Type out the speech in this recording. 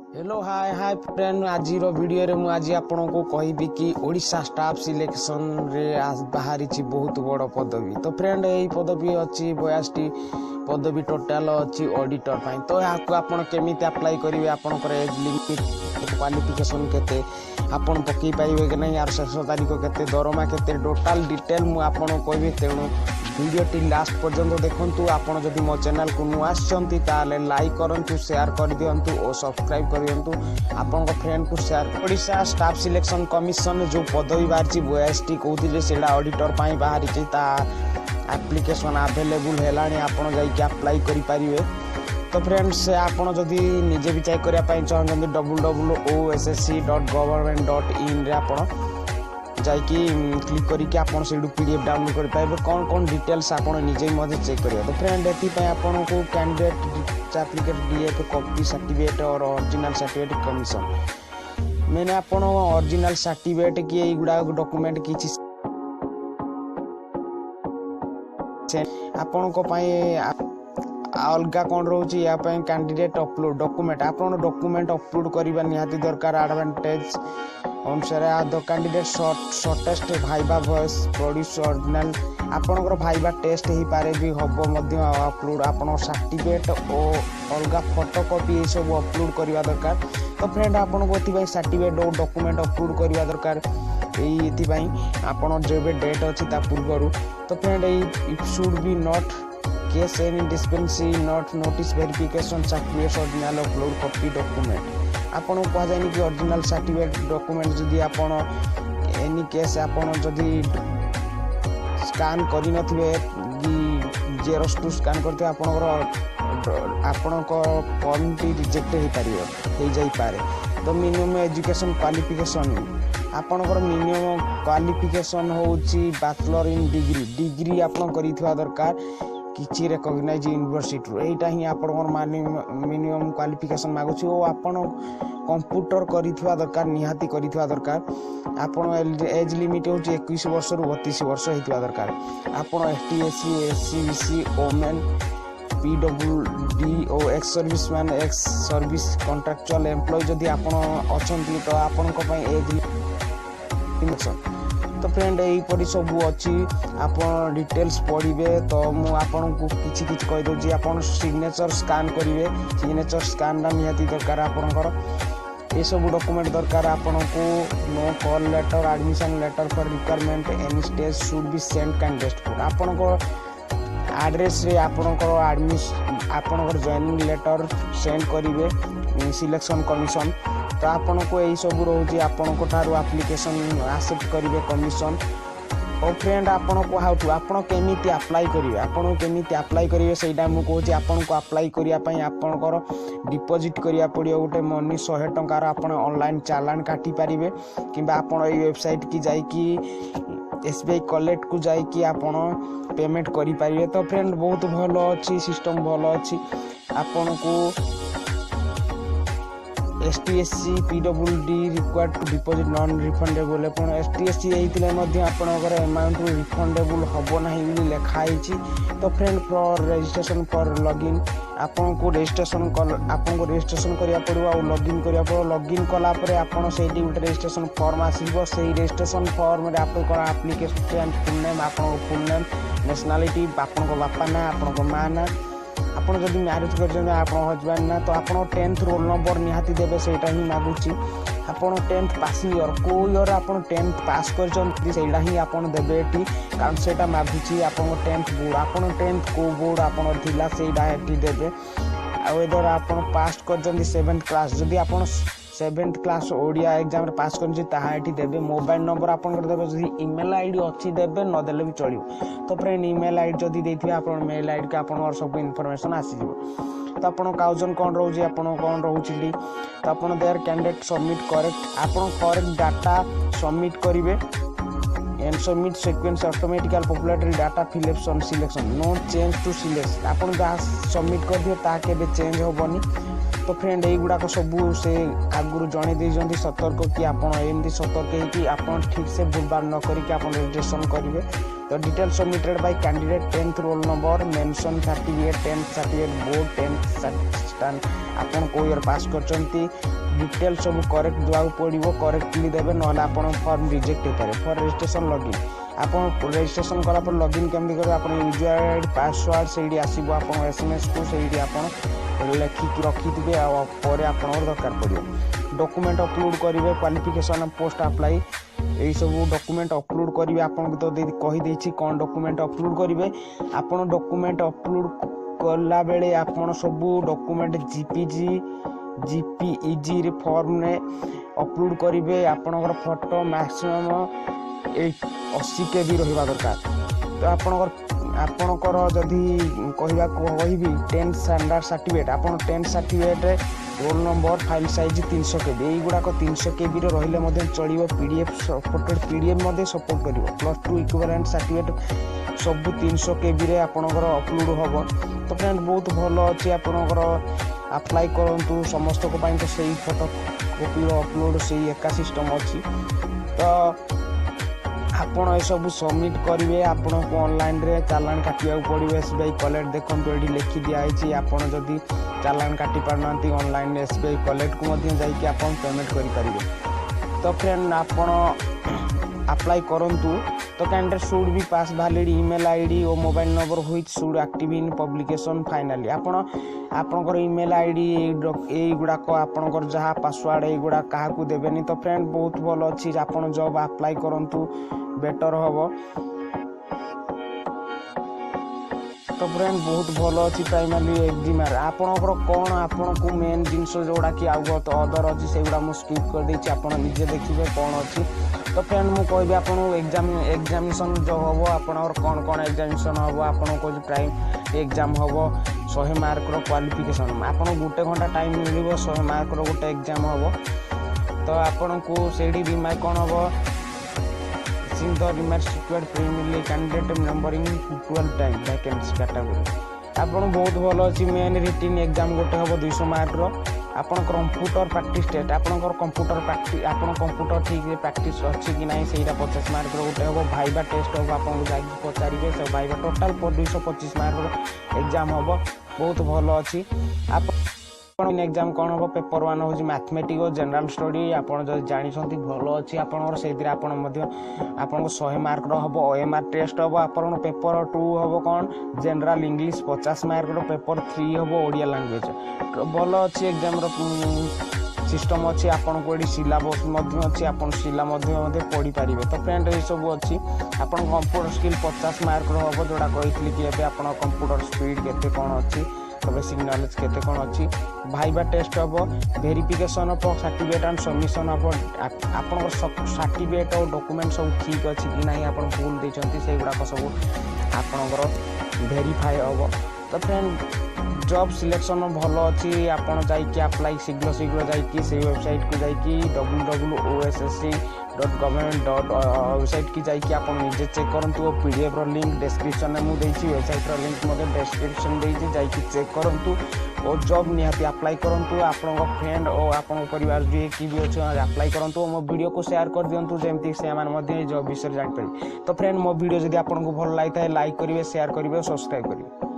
Hello hi hi friend आज video रे मुझे आपन को कहबी कि ओडिशा स्टाफ सिलेक्शन रे बाहरी बहुत बड़ पदवी। तो फ्रेंड यही पदवी अच्छी 42 पदवी टोटाल अच्छी ऑडिटर पाई। तो यहाँ आपन केमी अप्लाई करेंगे आपंकर एज लिमिट क्वालिफिकेशन केते आपन पकई पारे कि नहीं यार शेष तारीख केते दरमा केते टोटाल डिटेल मु आपन कहबी। तेणु वीडियोटी लास्ट पर्यंत देखंतु। आपन जदि मो चैनल को नु आछंती ताले लाइक करंतु शेयर कर दियंतु और सब्सक्राइब कर दियंतु आपन फ्रेंड को share. Odisha staff selection commission जो पदवी बाहरी 42 कहते सेटा ऑडिटर पाई बाहरी ता एप्लिकेशन अवेलेबल है आपन जाइए अप्लाई करि परिवे। तो फ्रेंड्स आपन जदि निजे भी चेक करिया पई चाहते www.ossc.government.in रे आपन जाइए क्लिक करके आपन से PDF डाउनलोड कर पाइबे कौन कौन डिटेल्स आपन निजे मधे चेक करिया। तो फ्रेंड एथि पई आपन को कैंडिडेट एप्लीकेट DF कॉपी सर्टिफिकेट और ओरिजिनल सर्टिफिकेट कमीशन मैंने आपन ओरिजिनल सर्टिफिकेट की एगुडा डॉक्यूमेंट किछि आपन को पई अलगा कौन रोचे या कैंडिडेट अपलोड डॉक्यूमेंट आपन डॉक्यूमेंट अपलोड करबा निहाती दरकार। एडवांटेज अनुसार the candidate shortest viva voice produce original आपनकर भाइबा टेस्ट ही पारे भी हबो मध्य अपलोड आपन सर्टिफिकेट और अलगा फोटोकॉपी ये सब अपलोड करबा दरकार। तो फ्रेंड आपन को एथि सर्टिफिकेट और डॉक्यूमेंट अपलोड करबा दरकार एथि आपन जो डेट अछि ता पूर्वरु। तो friend it should be not case any discrepancy not notice verification certificate original upload copy document आपन को जानि कि ओरिजिनल सर्टिफिकेट डॉक्यूमेंट जदि आपन एनी केस आपन जदि स्कैन करि नथिबे जेरोक्स टू स्कैन करते आपन को फॉर्म टी रिजेक्ट हो पारियो हो जाई पारे। तो मिनिमम एजुकेशन क्वालिफिकेशन आपनकर मिनिमम क्वालिफिकेशन होउची बैचलर इन डिग्री आपन करिथवा दरकार किछि रिकॉग्नाइज यूनिवर्सिटी एटा ही आपन मिनिमम क्वालिफिकेशन मागुछि ओ आपन कंप्यूटर करिथवा दरकार निहाती करिथवा दरकार। आपन एज लिमिट होछि 21 वर्ष रु 32 वर्ष हेतिवा दरकार। आपन ST/SC SC/BC ओमेन PWD और ex serviceman ex service contractual employ जदि आपन अछंती तो आपन को पई एज लिमिट। तो फ्रेंड यहीपरी सब अच्छी आप डिटेल्स पढ़े। तो मुझे आपन को किछि कह दूँ आप सिग्नेचर स्कैन करेंगे सिग्नेचर स्कैन निहाती दरकार आपनकर ये सब डॉक्यूमेंट दरकार। आपन को no call letter admission letter for requirement any stage should be send candidate for आपन को एड्रेस रे आपनकर आपनकर जॉइनिंग लेटर सेंड करेंगे सिलेक्शन कमीशन। तो आपन को यही सब रोचे आपन को थारु एप्लिकेशन एक्सेप्ट करेंगे कमीशन। और फ्रेंड आपन को हाउ टू आपन केमिति अप्लाई करेंगे आपन केमिति अप्लाई करेंगे सेटा मु कहूँ आपन को अप्लाई करिया पई आपनकर डिपॉजिट करिया पड़ियो गोटे मनी 100 टंकार आपन ऑनलाइन चालान काटी पारिबे किंबा आपन ए वेबसाइट की जाई कि SBI कलेक्ट को जाई कि आपन पेमेंट करि पारिबे। तो फ्रेंड बहुत भलो अछि सिस्टम भलो अछि आपन को ST/SC PWD required to deposit non refundable अपन ST/SC एइतिले मध्ये आपनकर अमाउंट रिफंडेबल हबो नाही बोली लेखा आइछि। तो friend for registration for login आपन को रजिस्ट्रेशन करिया पड़िबो और लॉगिन करिया पड़ो। लॉगिन कला परे आपन सेठी उटे रजिस्ट्रेशन फॉर्म आसीबो सेही रजिस्ट्रेशन फॉर्म रे आपन एप्लीकेशन फुल नेम आपन फुल नेम नेशनलिटी आपन को बापा ना आपन को मां ना आपन जदि मैरिज कर आपन हस्बैंड ना तो आपन 10th रोल नंबर निहाती देबे सेटा ही मागुची। आपन 10th पासिंग ईयर को ईयर आपन 10th पास करछन सेटा ही आपन देबे एठी कारण सेटा मागुची। आपन 10th बोर्ड आपन 10th को बोर्ड आपन थिला सेटा एठी देबे। आ वेदर आपन पास करछन 7th क्लास जदि आपन 7th क्लास ओडिया एग्जाम रे पास करछि ताहा एठी देबे। मोबाइल नंबर आपन कर देबे जदि ईमेल आईडी अछि देबे न देले भी चलियो। तो फ्रेंड ईमेल आईडी जदि देथिबे आपन मेल आईडी का आपन और सब इन्फॉर्मेशन आसी जिवो। तो आपन काउजन कोन रहउछि आपन कोन रहउछि तो आपन देयर कैंडिडेट सबमिट करेक्ट आपन करेक्ट डाटा सबमिट करिवे and submit sequence automatical populate data reflection selection no change to select आपन जहाँ सबमिट कर दियो ता केबे चेंज होबनी। तो फ्रेंड यही गुड़ाक सबू से आगुरी जणे देइजंती सतर्क कि आपन एमती सतर्क कि आपन ठीक से भूलभाल न करिक आपन रजिस्ट्रेशन करेंगे। तो detail submitted by candidate 10th roll number mention certificate 10th certificate board 10th stand आपन को ईयर पास करचंती डिटेल सब करेक्ट देवाक पड़ो करेक्टली देवे ना फॉर्म रिजेक्ट हो पारे फॉर रजिस्ट्रेशन लॉगिन आप रजिस्ट्रेशन कला पर लॉगिन केमती करेंगे आप यूजर आईडी पासवर्ड से आसो आप एसएमएस को से आप लिखिक रखिथे पर आप दरकार पड़ो डॉक्यूमेंट अपलोड करेंगे क्वालिफिकेशन पोस्ट अप्लाई यही सब डॉक्यूमेंट अपलोड करेंगे आपको तो कहीदे कौन डॉक्यूमेंट अपलोड करेंगे आप डॉक्यूमेंट अपलोड कला बेले आप सब डॉक्यूमेंट जीपीईजी फॉर्म ने अपलोड करेंगे आपणकर फोटो मैक्सिमम 80 KB रहा दरकार तो आपणकर जदि कहबी 10th स्टैंडर्ड सर्टिफिकेट आप 10th certificate roll number file size 300 KB यही 300 KB रही चलो पीडीएफ सपोर्टेड पीडीएफ सपोर्ट कर +2 इक्विवेलेंट सर्टिफिकेट सब 300 KB रे आपणकर अपलोड हम तो फ्रेंड बहुत भल अच्छी आपणकर अप्लाई करूँ समस्त को तो सही फोटो कॉपी अपलोड से एका सिस्टम अच्छी तो आपण ये सब सबमिट करेंगे आपन को ऑनलाइन रे चालान काटिया पड़ो एसबीआई कलेक्ट देखो ये लिखि दिखाई आपन जदि चालान काटि पारना ऑनलाइन एसबीआई कलेक्ट को जाकि आप पेमेंट करेंगे तो फ्रेंड आपन अप्लाई करंतु तो candidate should be pass valid email ID और mobile number which should active in publication finally आपणकर ईमेल आईडी यही गुड़ाक आपणकर जहाँ पासवर्ड यही क्या देवेनि तो फ्रेंड बहुत भल अच्छी आपन जॉब अप्लाई करंतु बेटर हम तो फ्रेंड बहुत भल अच्छी प्राइमरी एग्जाम आपणकर कौन आपन को मेन जिनस जोड़ा कि आउ अदर अच्छी से मुझे स्किप कर देछि आपन निजे देखिए कौन अच्छी तो फ्रेंड मुझे कहबी आपन एग्जामिनेशन जो हम आपनकर कौन कौन एग्जामिनेशन हम आपन को प्राइम एग्जाम हम 100 मार्क क्वालिफिकेशन आपन गोटे घंटा टाइम मिल 100 मार्क गोटे एग्जाम हम तो आपन को से रिमार्क कौन हम the remarks required primarily candidate numbering 12 time vacancy category आपन बहुत भल अच्छी मेन रिटन एग्जाम गोटे हम 200 मार्क आपन कंप्यूटर प्रैक्टिस टेस्ट आपन कंप्यूटर प्रैक्टिस आपन कंप्यूटर ठीक से प्रैक्टिस अच्छी कि नहीं से 50 मार्क गोटे हम भाइबा टेस्ट हम आपन जाकि पचारे से भाइबा टोटाल 225 मार्क एग्जाम हम बहुत भल अच्छी एग्जाम कौन हम पेपर 1 हूँ मैथमेटिक्स और जनरल स्टडी आपड़ जब जानते भल अच्छी आपको 100 मार्क हम ओएमआर टेस्ट हम आप पेपर 2 हम कौन जनरल इंग्लिश 50 मार्क पेपर 3 हम ओडिया लैंग्वेज भल अच्छी एग्जाम सिस्टम अच्छी आपन को ये सिलेबस अच्छी आप सिला पढ़ी पारे तो फ्रेंड ये सब अच्छी आप कंप्यूटर स्किल 50 मार्क हम जोड़ा कही कि आप कंप्यूटर स्पीड केते कौन अच्छी बेसिक नॉलेज केते कौन अच्छी भाइबा टेस्ट हम verification of certificate and submission of आपन सर्टिफिकेट और डॉक्यूमेंट सब ठीक अच्छी कि नहीं आप भूल देचंती से गुड़ाक सब आपनकर वेरीफाई हम तो फ्रेंड जॉब सिलेक्शन भल अच्छी आपन जाइए अप्लाई शीघ्र जाइए से वेबसाइट को जाइए www.ossc.government वेबसाइट की जाइए आप निजे चेक करूँ और पीडीएफ लिंक डिस्क्रिप्शन में मुझे वेबसाइट लिंक डिस्क्रिप्शन देती जाइए चेक करूँ और जॉब निहाती अप्लाई करूँ आपण फ्रेंड और आपण परिवार जी कि भी अच्छे अप्लाई करूँ और मो वीडियो को शेयर कर दिंतु जमती से जॉब विषय जापर तो फ्रेंड मो वीडियो जब आपको भल लगी था लाइक करेंगे शेयर करेंगे और सब्सक्राइब करेंगे।